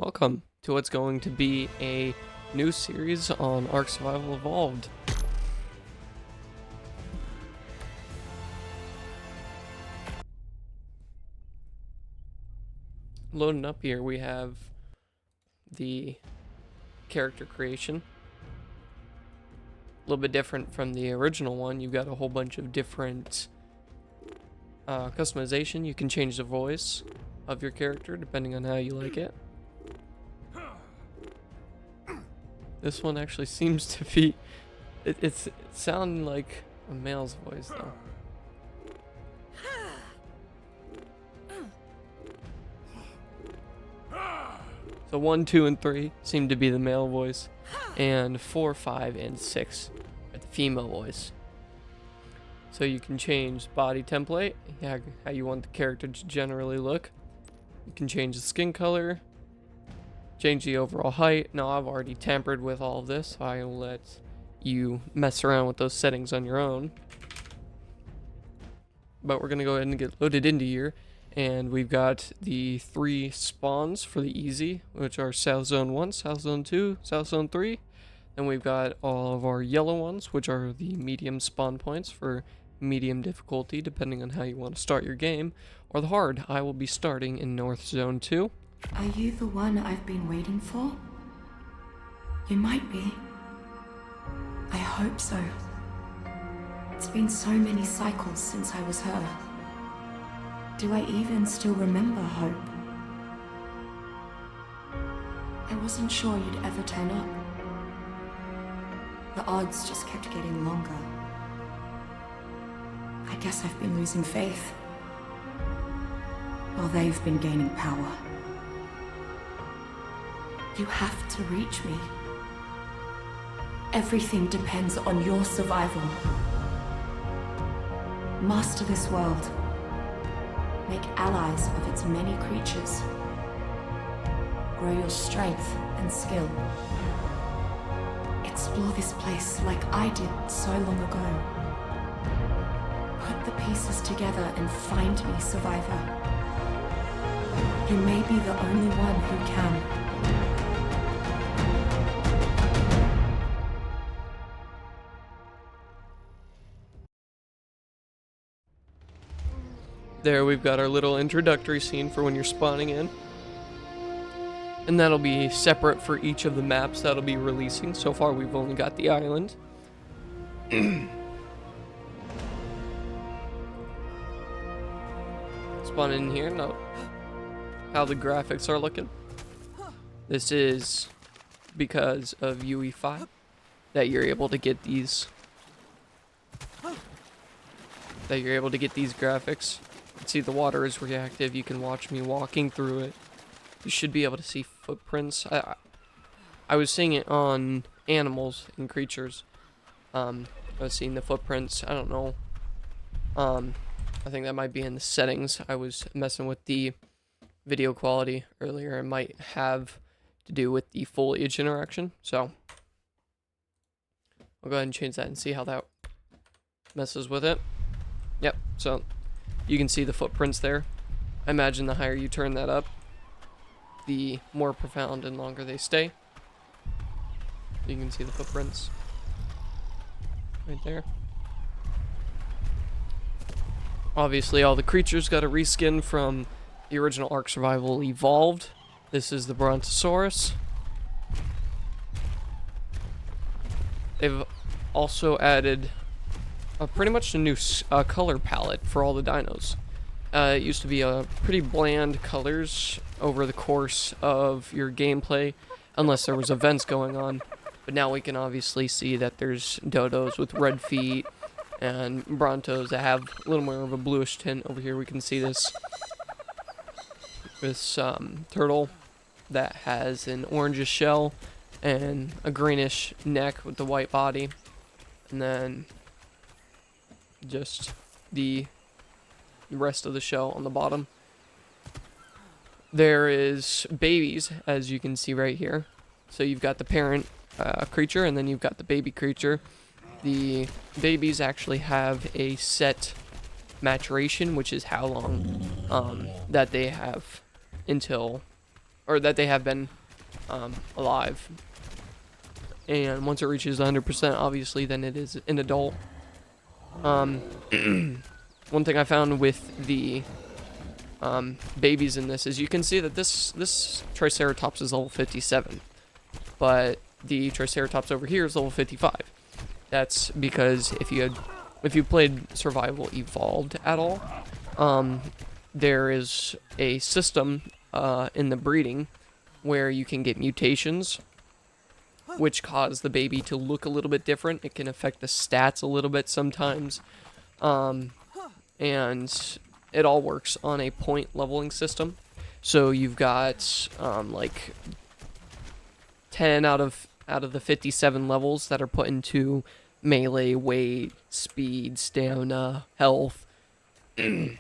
Welcome to what's going to be a new series on Ark Survival Evolved. Loading up here, we have the character creation. A little bit different from the original one. You've got a whole bunch of different customization. You can change the voice of your character depending on how you like it. This one actually seems to be, it's sounding like a male's voice though. So 1, 2, and 3 seem to be the male voice, and 4, 5, and 6 are the female voice. So you can change body template, how you want the character to generally look. You can change the skin color, change the overall height. Now I've already tampered with all of this, so I will let you mess around with those settings on your own. But we're gonna go ahead and get loaded into here, and we've got the 3 spawns for the easy, which are South Zone 1, South Zone 2, South Zone 3. Then we've got all of our yellow ones, which are the medium spawn points for medium difficulty, depending on how you want to start your game, or the hard. I will be starting in North Zone 2. Are you the one I've been waiting for? You might be. I hope so. It's been so many cycles since I was her. Do I even still remember Hope? I wasn't sure you'd ever turn up. The odds just kept getting longer. I guess I've been losing faith, while they've been gaining power. You have to reach me. Everything depends on your survival. Master this world. Make allies of its many creatures. Grow your strength and skill. Explore this place like I did so long ago. Put the pieces together and find me, survivor. You may be the only one who can. There we've got our little introductory scene for when you're spawning in. And that'll be separate for each of the maps that'll be releasing. So far we've only got the island. Spawn in here, note how the graphics are looking. This is because of UE5 that you're able to get these graphics. You can see the water is reactive. You can watch me walking through it. You should be able to see footprints. I was seeing it on animals and creatures. I was seeing the footprints. I don't know. I think that might be in the settings. I was messing with the video quality earlier. It might have to do with the foliage interaction. So I'll go ahead and change that and see how that messes with it. Yep, so you can see the footprints there. I imagine the higher you turn that up, the more profound and longer they stay. You can see the footprints right there. Obviously, all the creatures got a reskin from the original Ark Survival Evolved. This is the Brontosaurus. They've also added pretty much a new color palette for all the dinos. It used to be pretty bland colors over the course of your gameplay, unless there was events going on. But now we can obviously see that there's dodos with red feet and brontos that have a little more of a bluish tint. Over here we can see this turtle that has an orangish shell and a greenish neck with the white body, and then just the rest of the shell on the bottom. There is babies, as you can see right here. So you've got the parent creature, and then you've got the baby creature. The babies actually have a set maturation, which is how long that they have until or that they have been alive. And once it reaches 100%, obviously, then it is an adult. One thing I found with the babies in this is you can see that this Triceratops is level 57, but the Triceratops over here is level 55. That's because if you played Survival Evolved at all, there is a system in the breeding where you can get mutations which cause the baby to look a little bit different. It can affect the stats a little bit sometimes. And it all works on a point leveling system. So you've got like 10 out of the 57 levels that are put into melee, weight, speed, stamina, health, and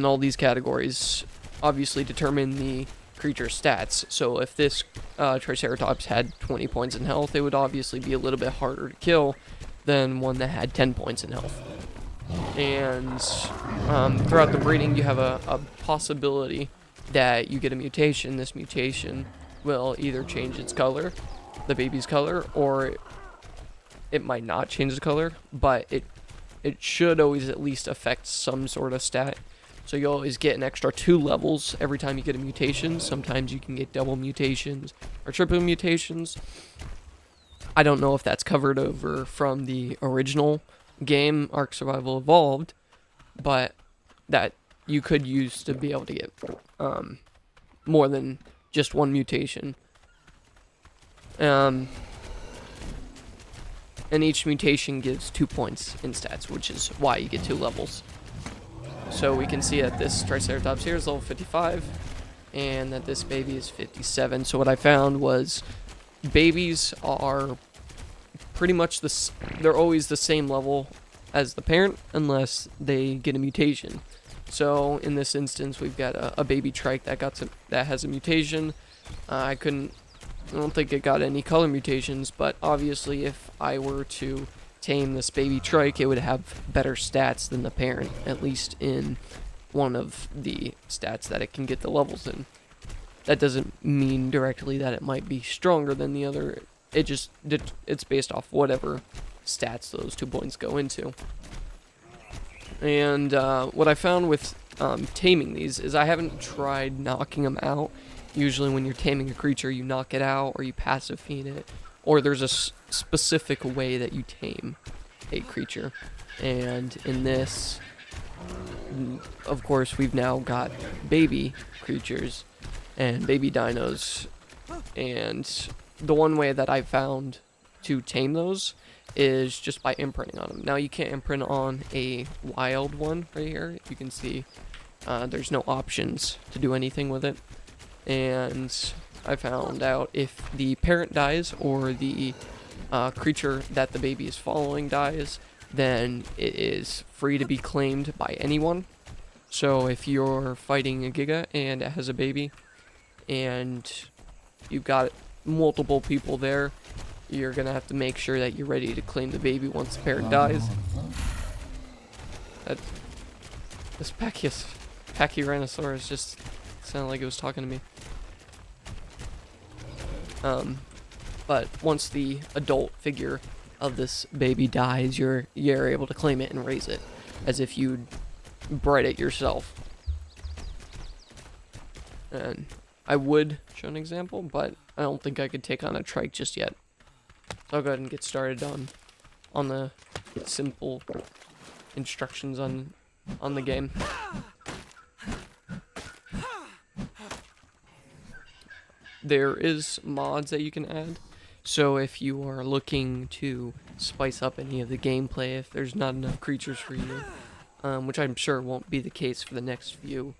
all these categories obviously determine the creature stats. So if this Triceratops had 20 points in health, it would obviously be a little bit harder to kill than one that had 10 points in health. And throughout the breeding, you have a possibility that you get a mutation. This mutation will either change its color, the baby's color, or it might not change its color, but it should always at least affect some sort of stat. So you always get an extra 2 levels every time you get a mutation. Sometimes you can get double mutations or triple mutations. I don't know if that's covered over from the original game, Ark Survival Evolved, but that you could use to be able to get more than just one mutation. And each mutation gives 2 points in stats, which is why you get 2 levels. So we can see that this Triceratops here is level 55, and that this baby is 57. So what I found was babies are pretty much they're always the same level as the parent unless they get a mutation. So in this instance, we've got a baby trike that has a mutation. I don't think it got any color mutations, but obviously if I were to tame this baby trike, it would have better stats than the parent, at least in one of the stats that it can get the levels in. That doesn't mean directly that it might be stronger than the other. It's based off whatever stats those 2 points go into. And what I found with taming these is I haven't tried knocking them out. Usually when you're taming a creature, you knock it out or you passive feed it, or there's a specific way that you tame a creature. And in this, of course, we've now got baby creatures and baby dinos. And the one way that I found to tame those is just by imprinting on them. Now you can't imprint on a wild one right here. You can see there's no options to do anything with it. And I found out if the parent dies or the creature that the baby is following dies, then it is free to be claimed by anyone. So if you're fighting a Giga and it has a baby and you've got multiple people there, you're gonna have to make sure that you're ready to claim the baby once the parent dies. This Pachyrhinosaurus just sounded like it was talking to me. But once the adult figure of this baby dies, you're able to claim it and raise it as if you'd bred it yourself. And I would show an example, but I don't think I could take on a trike just yet. So I'll go ahead and get started on the simple instructions on the game. There is mods that you can add. So if you are looking to spice up any of the gameplay, if there's not enough creatures for you, which I'm sure won't be the case for the next few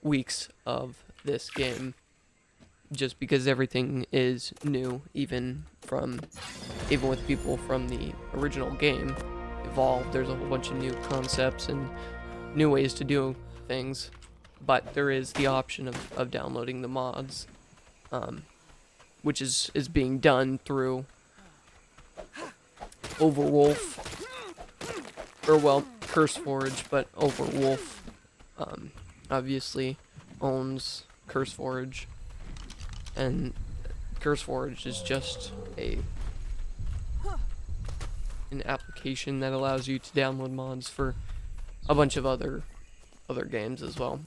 weeks of this game, just because everything is new, even with people from the original game Evolved. There's a whole bunch of new concepts and new ways to do things, but there is the option of downloading the mods, which is being done through Overwolf, or well, CurseForge, but Overwolf obviously owns CurseForge, And Curse Forge is just an application that allows you to download mods for a bunch of other games as well.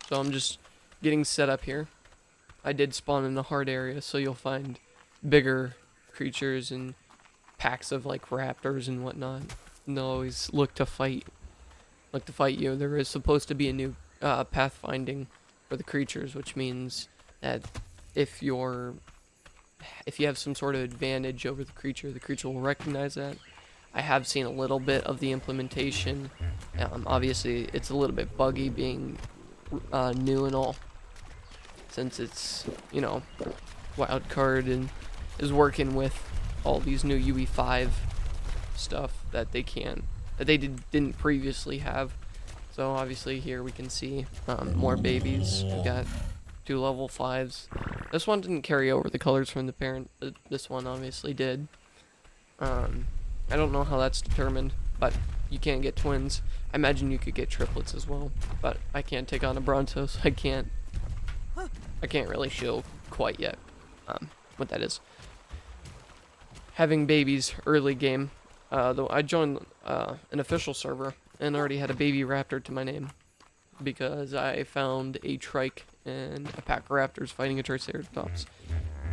So I'm just getting set up here. I did spawn in a hard area, so you'll find bigger creatures and packs of like raptors and whatnot. And they'll always look to fight you. There is supposed to be a new pathfinding for the creatures, which means that if you have some sort of advantage over the creature will recognize that. I have seen a little bit of the implementation. Obviously, it's a little bit buggy being new and all, since it's, you know, wildcard and is working with all these new UE5 stuff that they didn't previously have. So obviously here we can see more babies. We got 2 level 5s. This one didn't carry over the colors from the parent, but this one obviously did. I don't know how that's determined, but you can't get twins. I imagine you could get triplets as well, but I can't take on a Bronto, so I can't really show quite yet what that is. Having babies early game, though I joined an official server and already had a baby raptor to my name because I found a trike and a pack of raptors fighting a triceratops,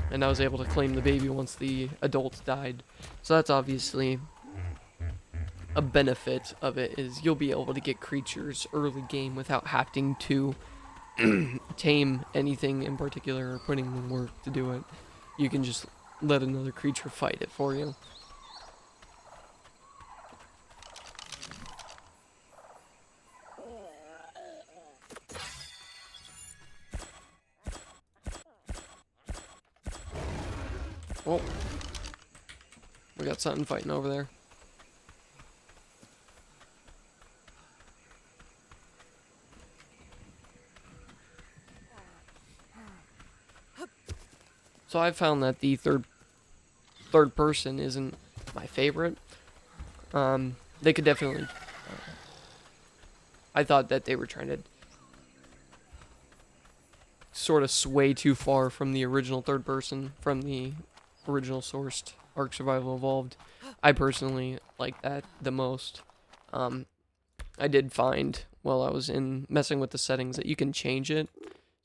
and I was able to claim the baby once the adults died. So that's obviously a benefit of it, is you'll be able to get creatures early game without having to tame anything in particular or putting in work to do it. You can just let another creature fight it for you. Oh, we got something fighting over there. So I found that the third person isn't my favorite. They could definitely. I thought that they were trying to sort of sway too far from the original third person, from the original sourced Ark Survival Evolved. I personally like that the most. I did find while I was messing with the settings that you can change it.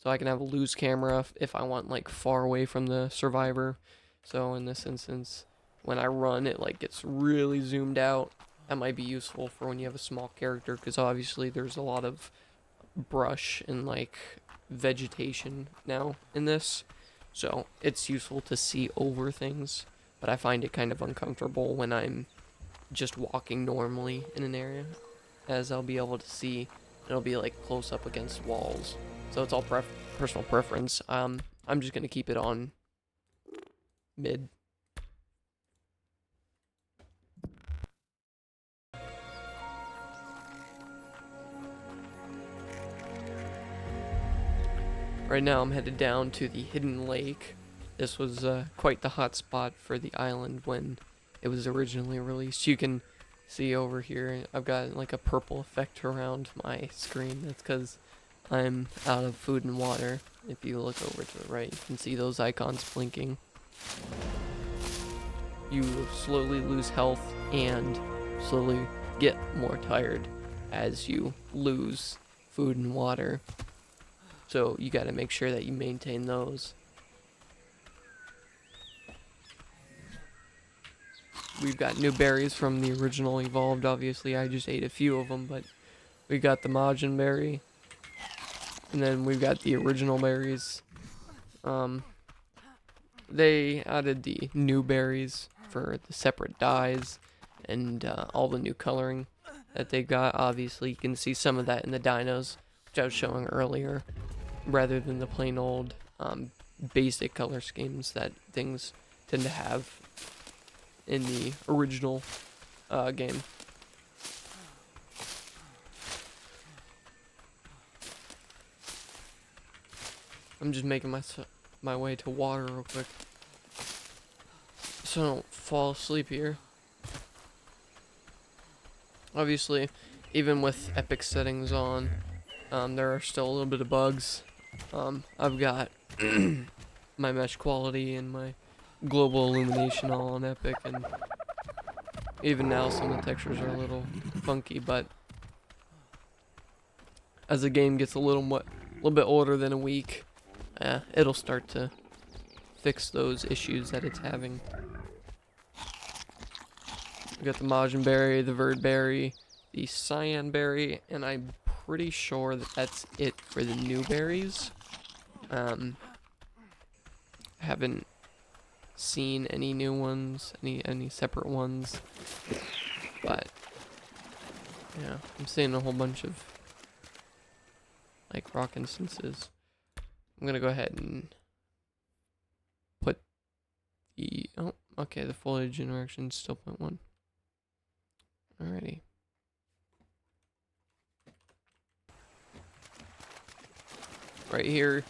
So I can have a loose camera if I want like far away from the survivor. So in this instance, when I run, it like gets really zoomed out. That might be useful for when you have a small character, because obviously there's a lot of brush and like vegetation now in this. So it's useful to see over things, but I find it kind of uncomfortable when I'm just walking normally in an area, as I'll be able to see, it'll be like close up against walls. So it's all personal preference. I'm just gonna keep it on mid. Right now I'm headed down to the hidden lake. This was quite the hot spot for the island when it was originally released. You can see over here I've got like a purple effect around my screen. That's because I'm out of food and water. If you look over to the right, you can see those icons blinking. You slowly lose health and slowly get more tired as you lose food and water. So you gotta make sure that you maintain those. We've got new berries from the original Evolved. Obviously, I just ate a few of them, but we got the Majin berry. And then we've got the original berries. They added the new berries for the separate dyes and all the new coloring that they got. Obviously, you can see some of that in the dinos, which I was showing earlier, rather than the plain old basic color schemes that things tend to have in the original game. I'm just making my way to water real quick, so I don't fall asleep here. Obviously, even with epic settings on, there are still a little bit of bugs. I've got my mesh quality and my global illumination all on epic, and even now some of the textures are a little funky, but as the game gets a little bit older than a week, it'll start to fix those issues that it's having. We got the Majin Berry, the Verd Berry, the Cyan Berry, and I'm pretty sure that that's it for the new berries. Haven't seen any new ones, any separate ones, but yeah, I'm seeing a whole bunch of like rock instances. I'm gonna go ahead and put the okay, the foliage interaction is still 0.1. Alrighty. Right here,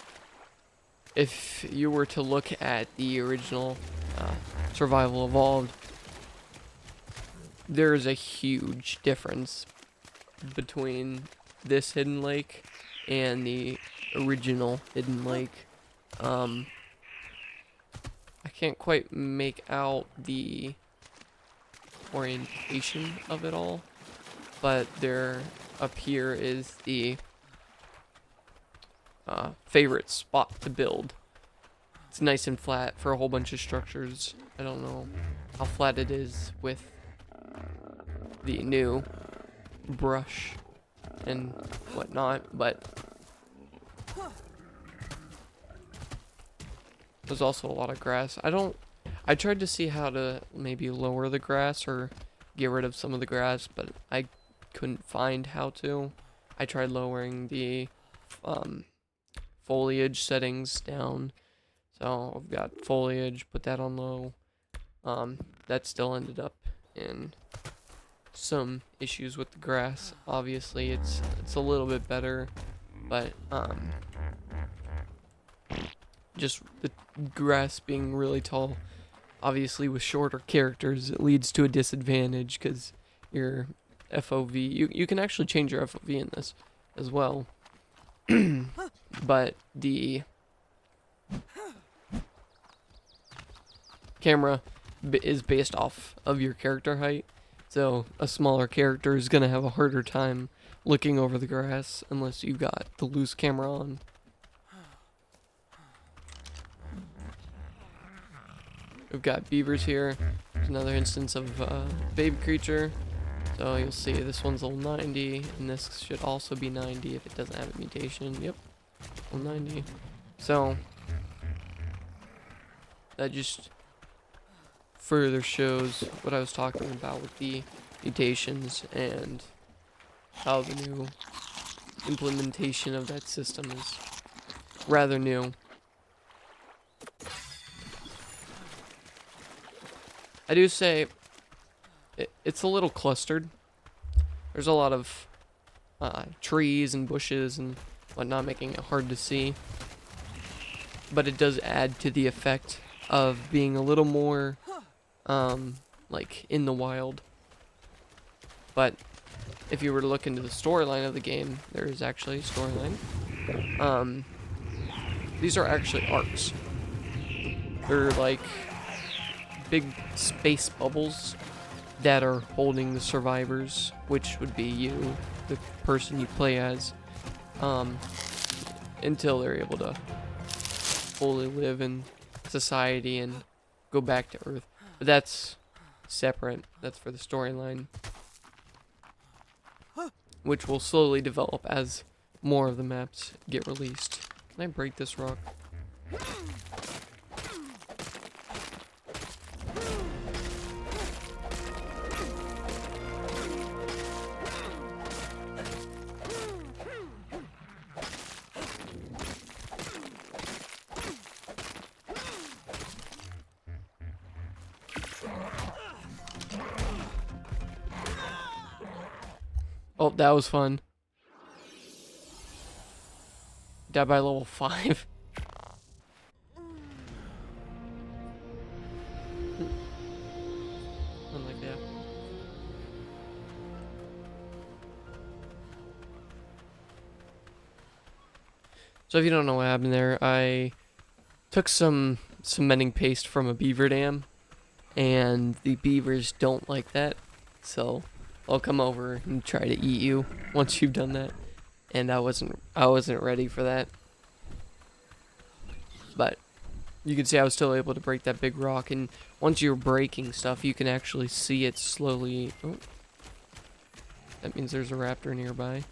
if you were to look at the original Survival Evolved, there is a huge difference between this hidden lake and the original hidden lake. I can't quite make out the orientation of it all, but there up here is the favorite spot to build. It's nice and flat for a whole bunch of structures. I don't know how flat it is with the new brush and whatnot, but there's also a lot of grass. I tried to see how to maybe lower the grass or get rid of some of the grass, but I couldn't find how to. I tried lowering the foliage settings down. So I've got foliage, put that on low. That still ended up in some issues with the grass. Obviously it's a little bit better, but just the grass being really tall, obviously with shorter characters, it leads to a disadvantage because your FOV, you can actually change your FOV in this as well. But the camera is based off of your character height, so a smaller character is going to have a harder time looking over the grass unless you've got the loose camera on. We've got beavers here. There's another instance of baby creature. So you'll see this one's level 90, and this should also be 90 if it doesn't have a mutation. Yep, level 90. So that just further shows what I was talking about with the mutations and how the new implementation of that system is rather new. I do say it's a little clustered. There's a lot of trees and bushes and whatnot, making it hard to see. But it does add to the effect of being a little more like in the wild. But if you were to look into the storyline of the game, there is actually a storyline. These are actually arcs. They're like big space bubbles that are holding the survivors, which would be you, the person you play as, until they're able to fully live in society and go back to Earth. But that's separate. That's for the storyline, which will slowly develop as more of the maps get released. Can I break this rock? Oh, that was fun. Died by level 5. Unlike that. So if you don't know what happened there, I took some cementing paste from a beaver dam, and the beavers don't like that, so I'll come over and try to eat you once you've done that. And I wasn't ready for that. But you can see I was still able to break that big rock, and once you're breaking stuff, you can actually see it slowly. Oh, that means there's a raptor nearby.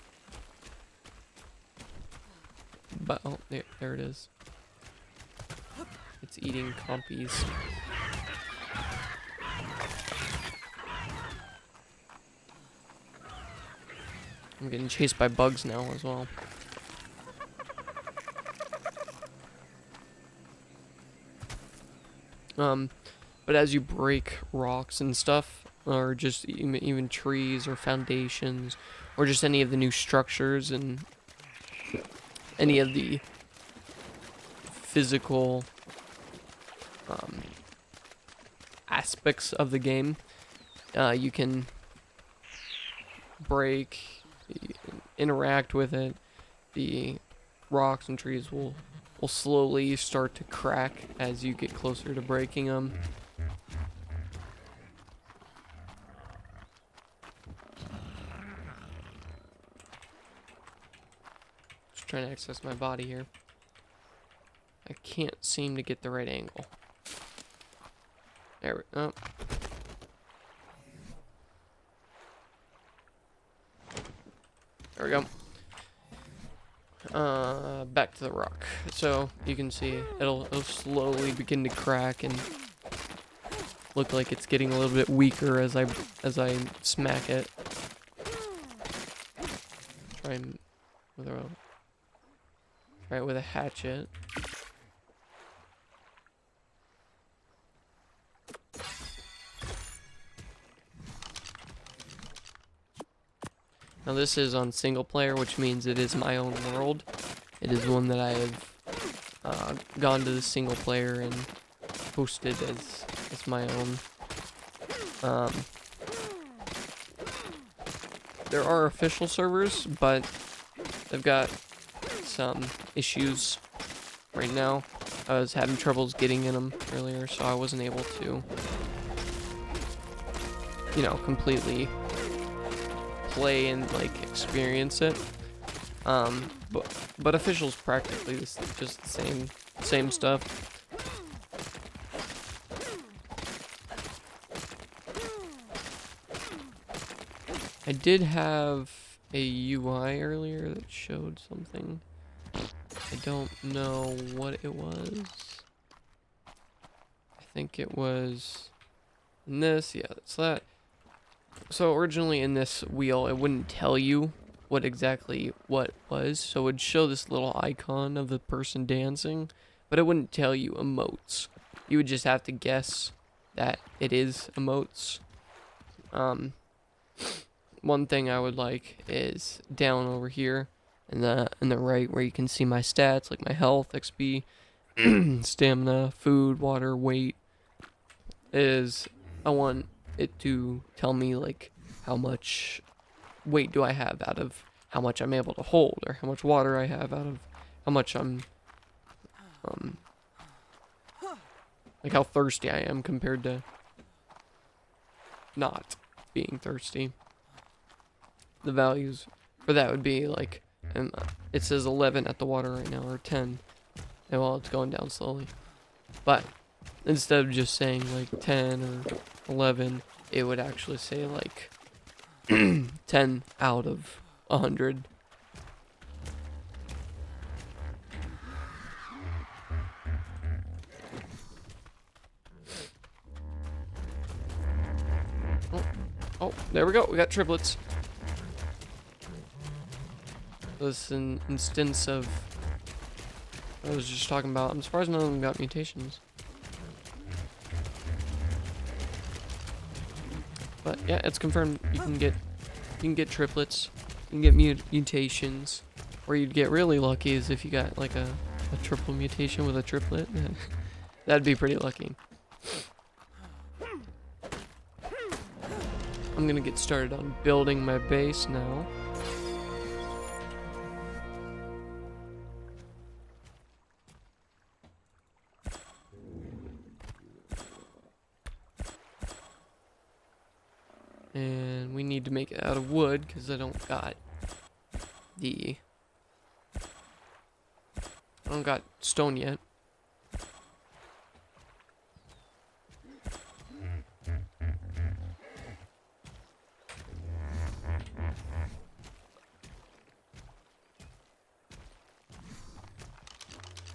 But oh, there it is. It's eating compies. I'm getting chased by bugs now as well. But as you break rocks and stuff, or just even trees or foundations, or just any of the new structures and any of the physical aspects of the game, you can break, interact with it. The rocks and trees will slowly start to crack as you get closer to breaking them. Just trying to access my body here. I can't seem to get the right angle. There we go. There we go. Back to the rock. So you can see it'll slowly begin to crack and look like it's getting a little bit weaker as I smack it. Try it with a hatchet. Now this is on single player, which means it is my own world. It is one that I have gone to the single player and hosted as my own. There are official servers, but they've got some issues right now. I was having troubles getting in them earlier, so I wasn't able to, you know, completely play and like experience it. But officials practically just the same stuff. I did have a UI earlier that showed something. I don't know what it was. I think it was in this. Yeah, that's that. So originally in this wheel, it wouldn't tell you what exactly what was. So it would show this little icon of the person dancing, but it wouldn't tell you emotes. You would just have to guess that it is emotes. One thing I would like is down over here in the right where you can see my stats, like my health, XP, stamina, food, water, weight. I want it to tell me like how much weight do I have out of how much I'm able to hold, or how much water I have out of how much I'm like how thirsty I am compared to not being thirsty. The values for that would be like, it says 11 at the water right now, or 10, and well, it's going down slowly. But instead of just saying like 10 or 11, it would actually say like 10 out of 100. Oh, there we go. We got triplets. This an instance of I was just talking about. I'm surprised none of them got mutations. But yeah, it's confirmed you can get triplets, you can get mutations. Where you'd get really lucky is if you got like a triple mutation with a triplet. That'd be pretty lucky. I'm gonna get started on building my base now. And we need to make it out of wood because I don't got stone yet.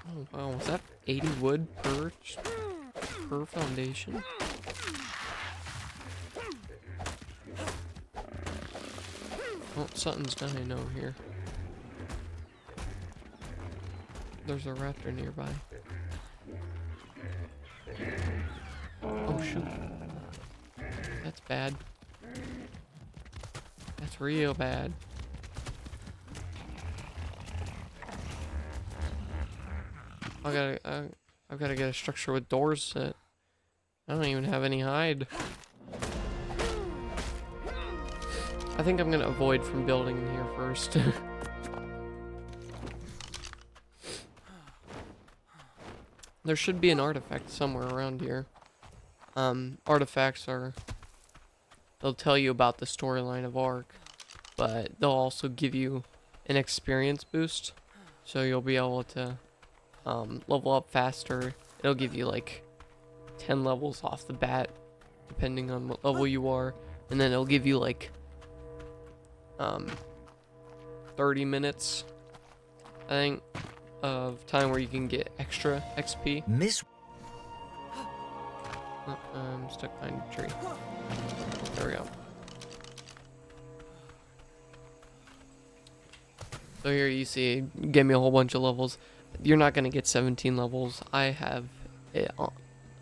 Oh wow, was that 80 wood per foundation? Oh, something's dying over here. There's a raptor nearby. Oh shoot. That's bad. That's real bad. I've gotta get a structure with doors set. I don't even have any hide. I think I'm gonna avoid from building in here first. There should be an artifact somewhere around here. Artifacts they'll tell you about the storyline of Ark, but they'll also give you an experience boost. So you'll be able to level up faster. It'll give you like 10 levels off the bat, depending on what level you are. And then it'll give you like 30 minutes, I think, of time where you can get extra XP. Oh, I'm stuck behind a tree. There we go. So here you see, give me a whole bunch of levels. You're not going to get 17 levels. I have it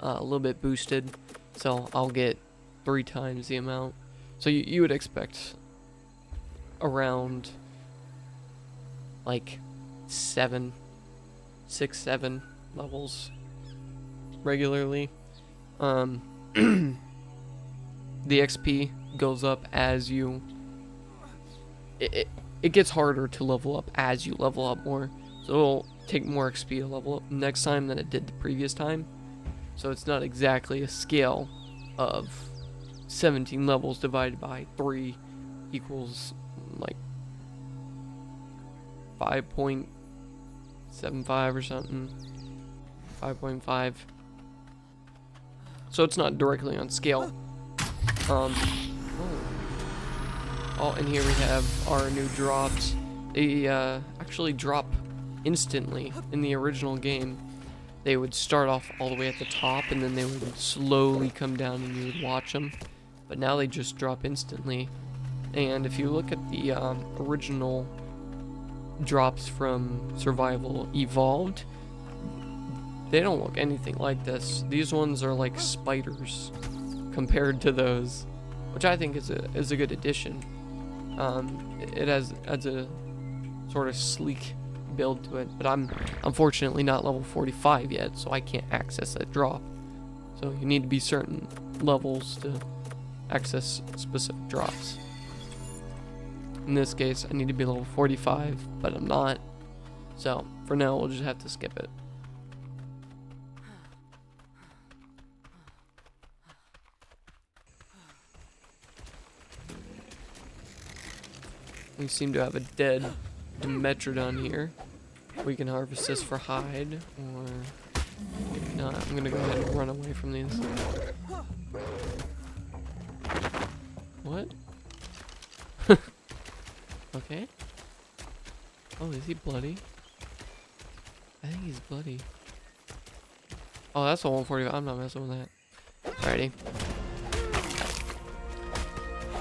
a little bit boosted, so I'll get 3 times the amount. So you would expect around like 6, 7 levels regularly. The XP goes up as you... It gets harder to level up as you level up more. So it'll take more XP to level up next time than it did the previous time. So it's not exactly a scale of 17 levels divided by 3 equals like 5.75 or something. 5.5. So it's not directly on scale. Oh, and here we have our new drops. They actually drop instantly. In the original game, they would start off all the way at the top, and then they would slowly come down and you would watch them. But now they just drop instantly. And if you look at the original drops from Survival Evolved, they don't look anything like this. These ones are like spiders compared to those, which I think is a good addition. It adds a sort of sleek build to it, but I'm unfortunately not level 45 yet, so I can't access that drop. So you need to be certain levels to access specific drops. In this case, I need to be level 45, but I'm not. So for now, we'll just have to skip it. We seem to have a dead Dimetrodon here. We can harvest this for hide, or maybe not. I'm gonna go ahead and run away from these. What? Okay. Oh, is he bloody? I think he's bloody. Oh, that's a 145. I'm not messing with that. Alrighty.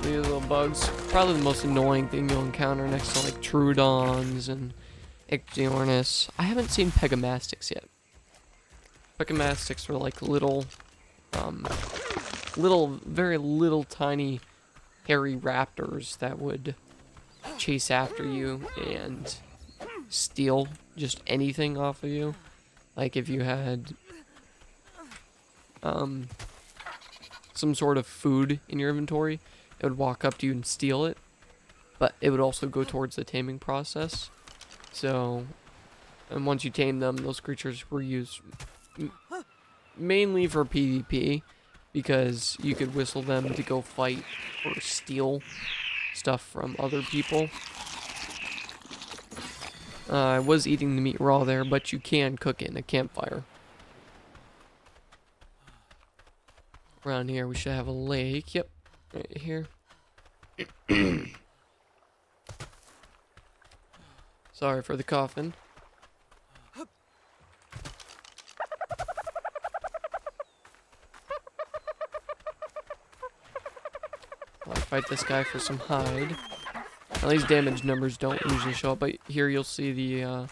These little bugs, probably the most annoying thing you'll encounter next to like Troodons and Ichthyornis. I haven't seen Pegamastics yet. Pegamastics are like little, very little tiny hairy raptors that would chase after you and steal just anything off of you. Like if you had some sort of food in your inventory, it would walk up to you and steal it, but it would also go towards the taming process. So, and once you tame them, those creatures were used mainly for PvP, because you could whistle them to go fight or steal stuff from other people. I was eating the meat raw there, but you can cook it in a campfire. Around here we should have a lake. Yep, right here. Sorry for the coughing. I'll fight this guy for some hide. Now these damage numbers don't usually show up, but here you'll see the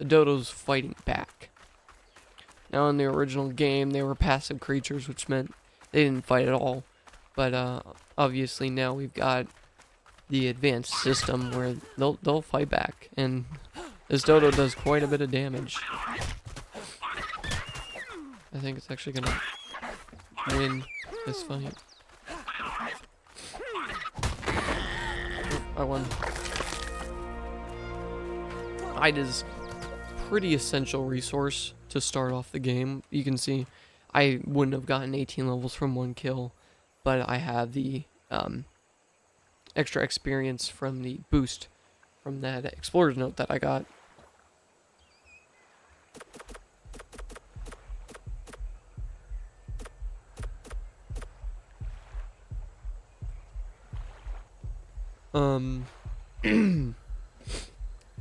dodos fighting back. Now in the original game, they were passive creatures, which meant they didn't fight at all. But obviously now we've got the advanced system where they'll fight back, and this dodo does quite a bit of damage. I think it's actually gonna win this fight. I won. Hide is pretty essential resource to start off the game. You can see I wouldn't have gotten 18 levels from one kill, but I have the extra experience from the boost from that explorer's note that I got.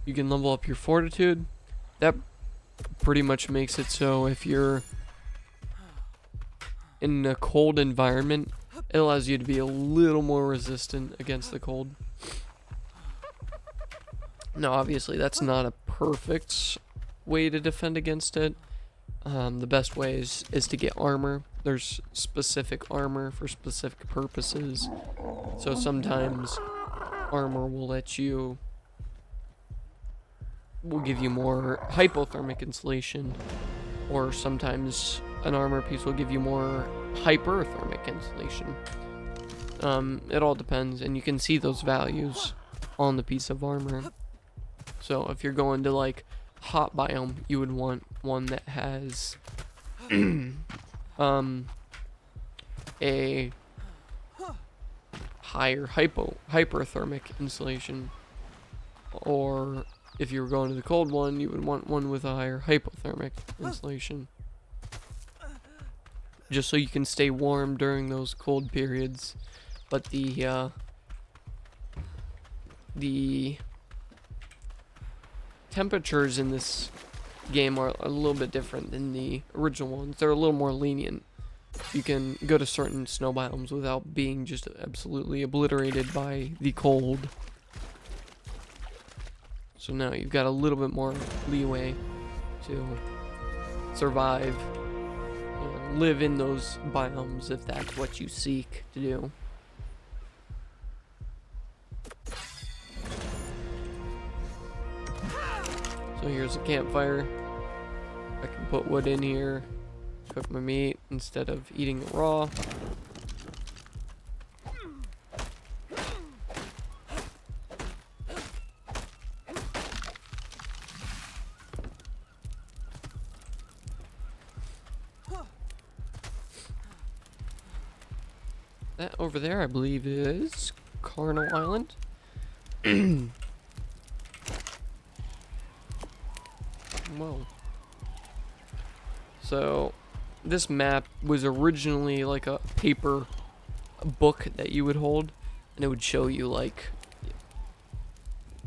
You can level up your fortitude. That pretty much makes it so if you're in a cold environment, it allows you to be a little more resistant against the cold. Now, obviously, that's not a perfect way to defend against it. The best way is to get armor. There's specific armor for specific purposes. So sometimes armor will give you more hypothermic insulation, or sometimes an armor piece will give you more hyperthermic insulation. It all depends, and you can see those values on the piece of armor. So if you're going to like hot biome, you would want one that has a higher hyperthermic insulation, or if you were going to the cold one, you would want one with a higher hypothermic insulation, just so you can stay warm during those cold periods. But the temperatures in this game are a little bit different than the original ones. They're a little more lenient. You can go to certain snow biomes without being just absolutely obliterated by the cold. So now you've got a little bit more leeway to survive, live in those biomes if that's what you seek to do. So here's a campfire. I can put wood in here, cook my meat instead of eating it raw. That over there, I believe, is Carnal Island. Whoa. So, this map was originally like a paper book that you would hold, and it would show you like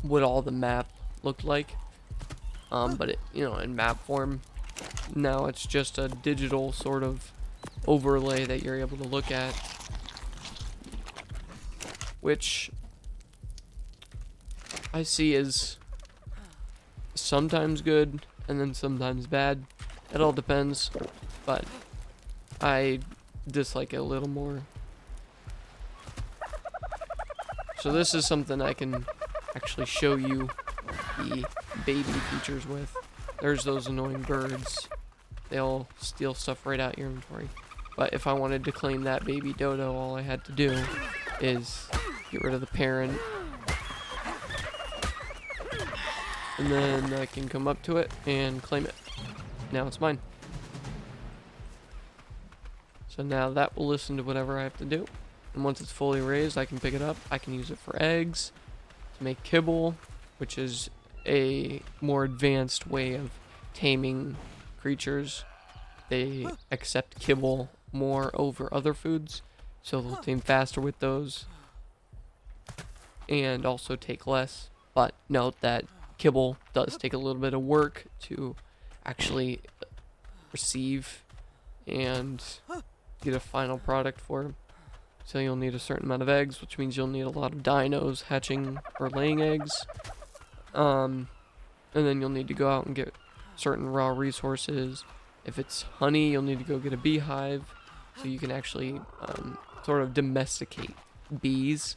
what all the map looked like. But it, in map form. Now it's just a digital sort of overlay that you're able to look at, which I see as sometimes good and then sometimes bad. It all depends, but I dislike it a little more. So this is something I can actually show you the baby features with. There's those annoying birds. They'll steal stuff right out your inventory. But if I wanted to claim that baby dodo, all I had to do is get rid of the parent. And then I can come up to it and claim it. Now it's mine. So now that will listen to whatever I have to do. And once it's fully raised, I can pick it up. I can use it for eggs, to make kibble, which is a more advanced way of taming creatures. They accept kibble more over other foods, so they'll tame faster with those and also take less. But note that kibble does take a little bit of work to actually receive and get a final product for. So you'll need a certain amount of eggs, which means you'll need a lot of dinos hatching or laying eggs. And then you'll need to go out and get certain raw resources. If it's honey, you'll need to go get a beehive, so you can actually sort of domesticate bees,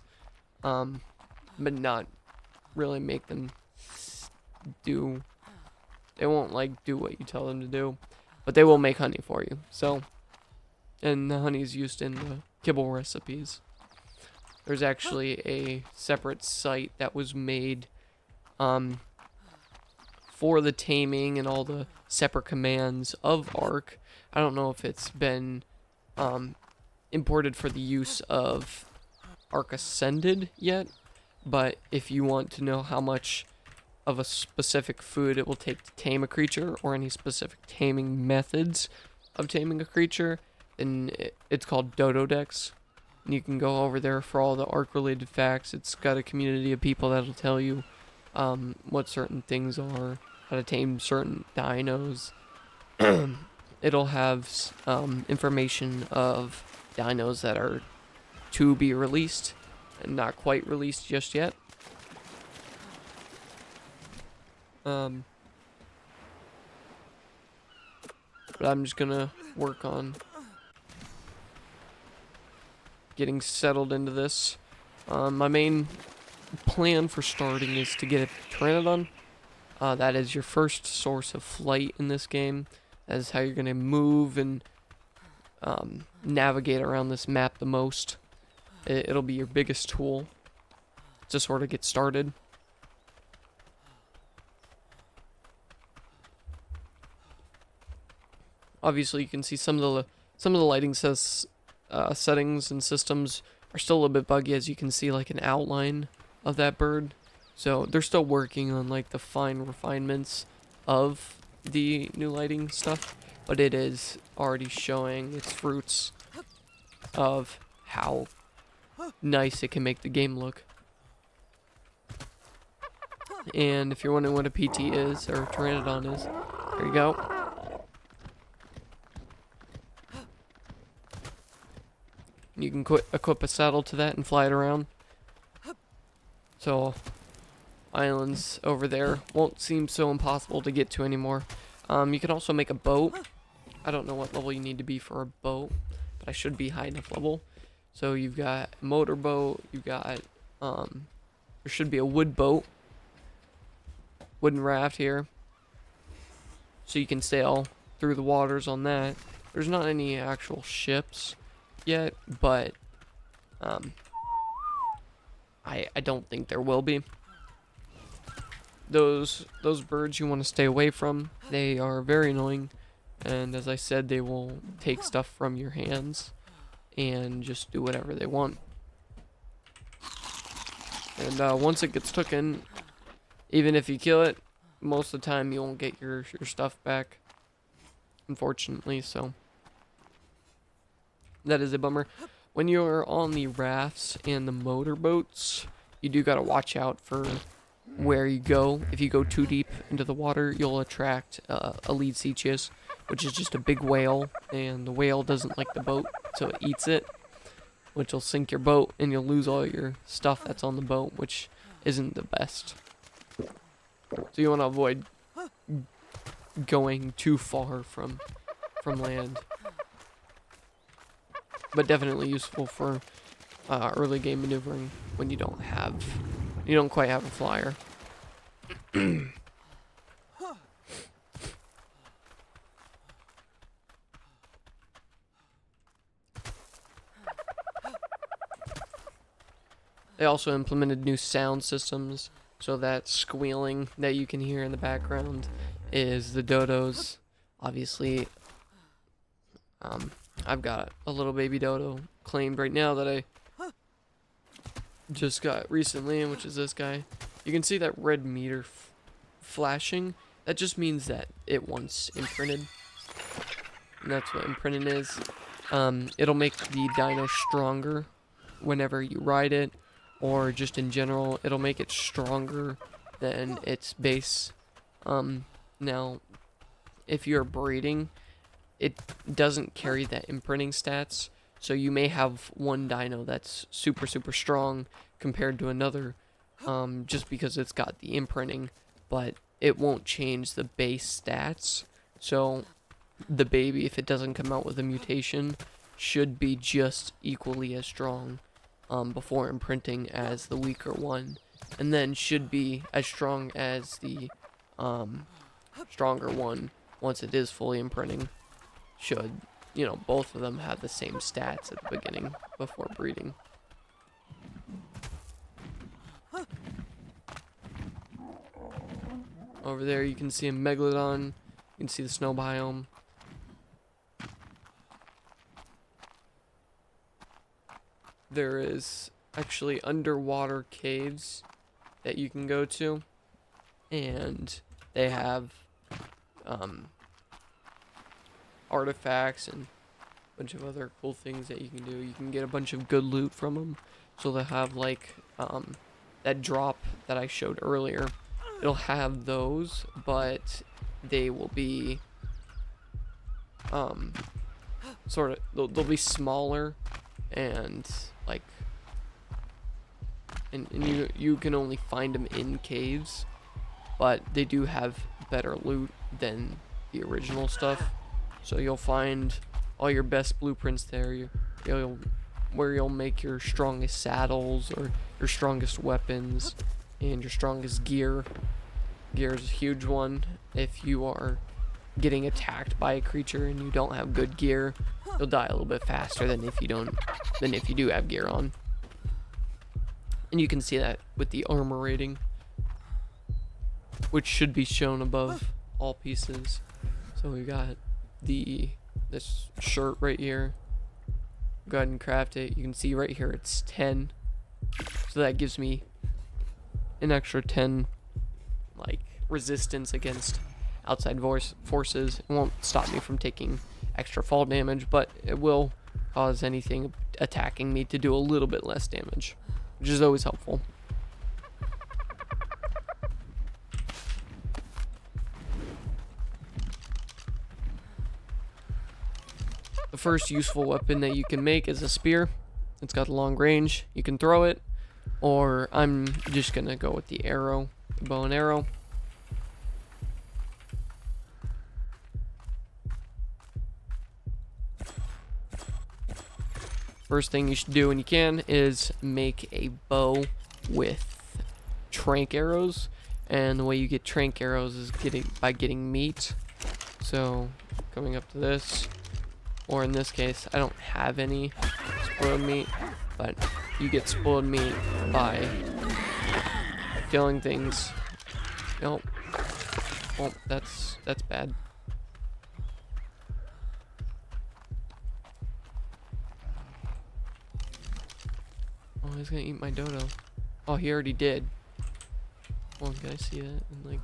but not really make them do. They won't like do what you tell them to do, but they will make honey for you. So, and the honey is used in the kibble recipes. There's actually a separate site that was made for the taming and all the separate commands of Ark. I don't know if it's been imported for the use of Ark Ascended yet, but if you want to know how much of a specific food it will take to tame a creature, or any specific taming methods of taming a creature, then it's called Dododex. And you can go over there for all the Ark related facts. It's got a community of people that'll tell you what certain things are, how to tame certain dinos. It'll have information of dinos that are to be released and not quite released just yet. But I'm just gonna work on getting settled into this. My main plan for starting is to get a Pteranodon. That is your first source of flight in this game. That is how you're gonna move and navigate around this map the most. It'll be your biggest tool to sort of get started. Obviously, you can see some of the lighting settings and systems are still a little bit buggy, as you can see like an outline of that bird. So they're still working on like the fine refinements of the new lighting stuff, but it is already showing its fruits of how nice it can make the game look. And if you're wondering what a PT is, or a Pteranodon is, there you go. You can equip a saddle to that and fly it around. So, islands over there won't seem so impossible to get to anymore. You can also make a boat. I don't know what level you need to be for a boat, but I should be high enough level. So you've got a motorboat, you've got, there should be a wood boat, wooden raft here, so you can sail through the waters on that. There's not any actual ships yet, but I don't think there will be. Those birds you want to stay away from. They are very annoying, and as I said, they will take stuff from your hands and just do whatever they want. And once it gets taken, even if you kill it, most of the time you won't get your stuff back, unfortunately. So that is a bummer. When you're on the rafts and the motorboats, you do gotta watch out for where you go. If you go too deep into the water, you'll attract a Leadsichus, which is just a big whale, and the whale doesn't like the boat, so it eats it, which will sink your boat, and you'll lose all your stuff that's on the boat, which isn't the best. So you want to avoid going too far from land. But definitely useful for early game maneuvering when you don't quite have a flyer. They also implemented new sound systems, so that squealing that you can hear in the background is the dodos. Obviously, I've got a little baby dodo claimed right now that I just got recently, which is this guy. You can see that red meter flashing. That just means that it once imprinted. And that's what imprinting is. It'll make the dino stronger whenever you ride it, or just in general, it'll make it stronger than its base. Now, if you're breeding, it doesn't carry that imprinting stats, so you may have one dino that's super strong compared to another, just because it's got the imprinting, but it won't change the base stats. So the baby, if it doesn't come out with a mutation, should be just equally as strong before imprinting as the weaker one, and then should be as strong as the stronger one once it is fully imprinting. Should, you know, both of them have the same stats at the beginning before breeding. Over there you can see a megalodon. You can see the snow biome. There is actually underwater caves that you can go to, and they have artifacts and a bunch of other cool things that you can do. You can get a bunch of good loot from them. So they'll have like that drop that I showed earlier. It'll have those, but they will be sort of, they'll be smaller, and like, and you can only find them in caves, but they do have better loot than the original stuff. So you'll find all your best blueprints there. Where you'll make your strongest saddles, or your strongest weapons, and your strongest gear. Gear is a huge one. If you are getting attacked by a creature and you don't have good gear, you'll die a little bit faster than if you do have gear on. And you can see that with the armor rating, which should be shown above all pieces. So we got this shirt right here. Go ahead and craft it. You can see right here it's 10. So that gives me an extra 10 like resistance against outside forces. It won't stop me from taking extra fall damage, but it will cause anything attacking me to do a little bit less damage, which is always helpful. The first useful weapon that you can make is a spear. It's got long range. You can throw it, or I'm just gonna go with the arrow, the bow and arrow. First thing you should do when you can is make a bow with trank arrows, and the way you get trank arrows is by getting meat. So coming up to this, or in this case, I don't have any spoiled meat, but you get spoiled meat by killing things. Nope. Oh, that's bad. Oh, he's gonna eat my dodo. Oh, he already did. Oh, can I see that? And like,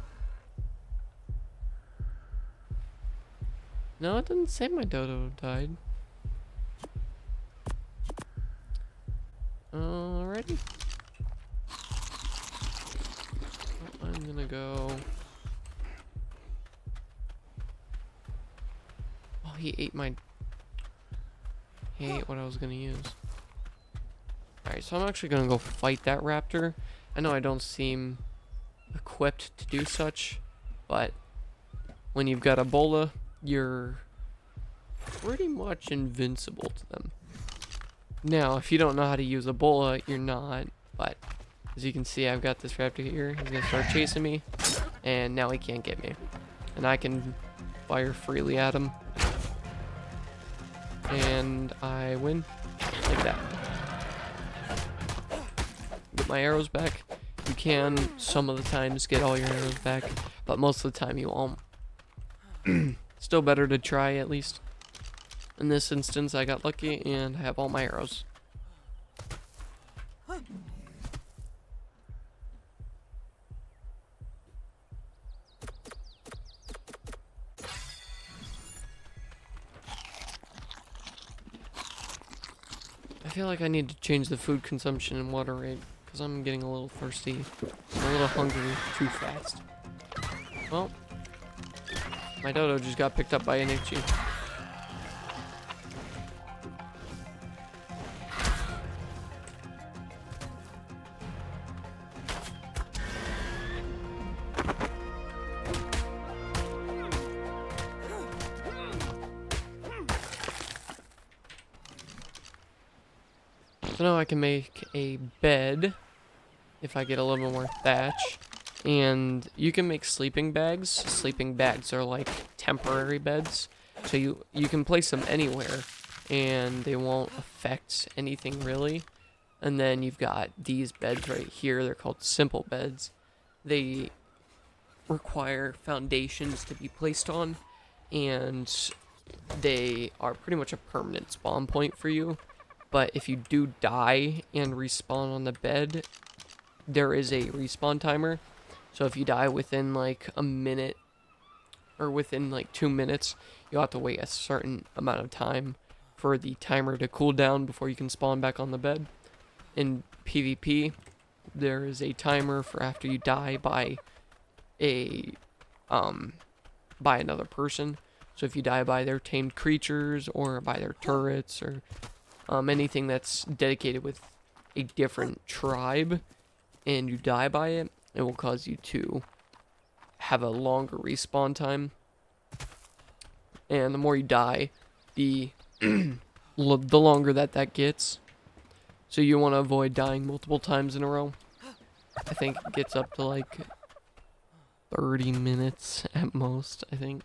no, it doesn't say my dodo died. Alrighty. Oh, I'm gonna go. Oh, he ate what I was gonna use. Alright, so I'm actually gonna go fight that raptor. I know I don't seem equipped to do such, but when you've got Ebola, you're pretty much invincible to them. Now, if you don't know how to use Ebola, you're not, but as you can see, I've got this raptor here. He's gonna start chasing me, and now he can't get me. And I can fire freely at him. And I win, like that. Get my arrows back. You can, some of the times, get all your arrows back, but most of the time you won't. Still better to try, at least. In this instance, I got lucky and I have all my arrows. I feel like I need to change the food consumption and water rate because I'm getting a little thirsty. I'm a little hungry too fast. Well, my dodo just got picked up by an itchy. So now I can make a bed if I get a little bit more thatch. And you can make sleeping bags. Sleeping bags are like temporary beds. So you can place them anywhere and they won't affect anything really. And then you've got these beds right here. They're called simple beds. They require foundations to be placed on, and they are pretty much a permanent spawn point for you. But if you do die and respawn on the bed, there is a respawn timer. So if you die within like a minute or within like 2 minutes, you'll have to wait a certain amount of time for the timer to cool down before you can spawn back on the bed. In PvP, there is a timer for after you die by another person. So if you die by their tamed creatures or by their turrets or anything that's dedicated with a different tribe and you die by it, it will cause you to have a longer respawn time. And the more you die, the the longer that gets. So you want to avoid dying multiple times in a row. I think it gets up to like 30 minutes at most, I think.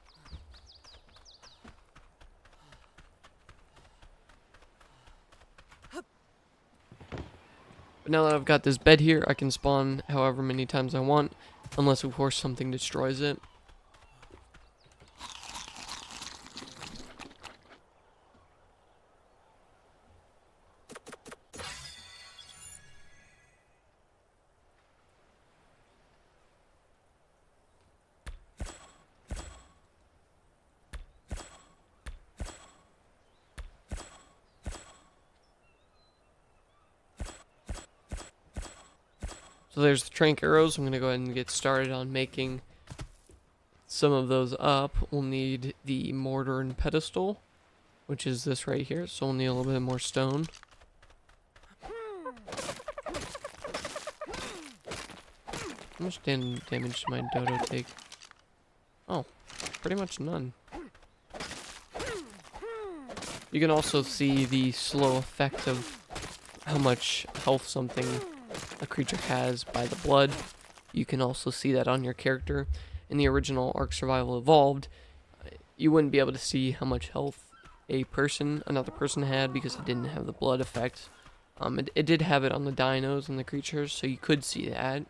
But now that I've got this bed here, I can spawn however many times I want, unless of course something destroys it. So there's the trank arrows. I'm going to go ahead and get started on making some of those up. We'll need the mortar and pedestal, which is this right here. So we'll need a little bit more stone. How much damage did my dodo take? Oh, pretty much none. You can also see the slow effect of how much health something a creature has by the blood. You can also see that on your character. In the original Ark Survival Evolved, you wouldn't be able to see how much health another person had because it didn't have the blood effect. It did have it on the dinos and the creatures, so you could see that.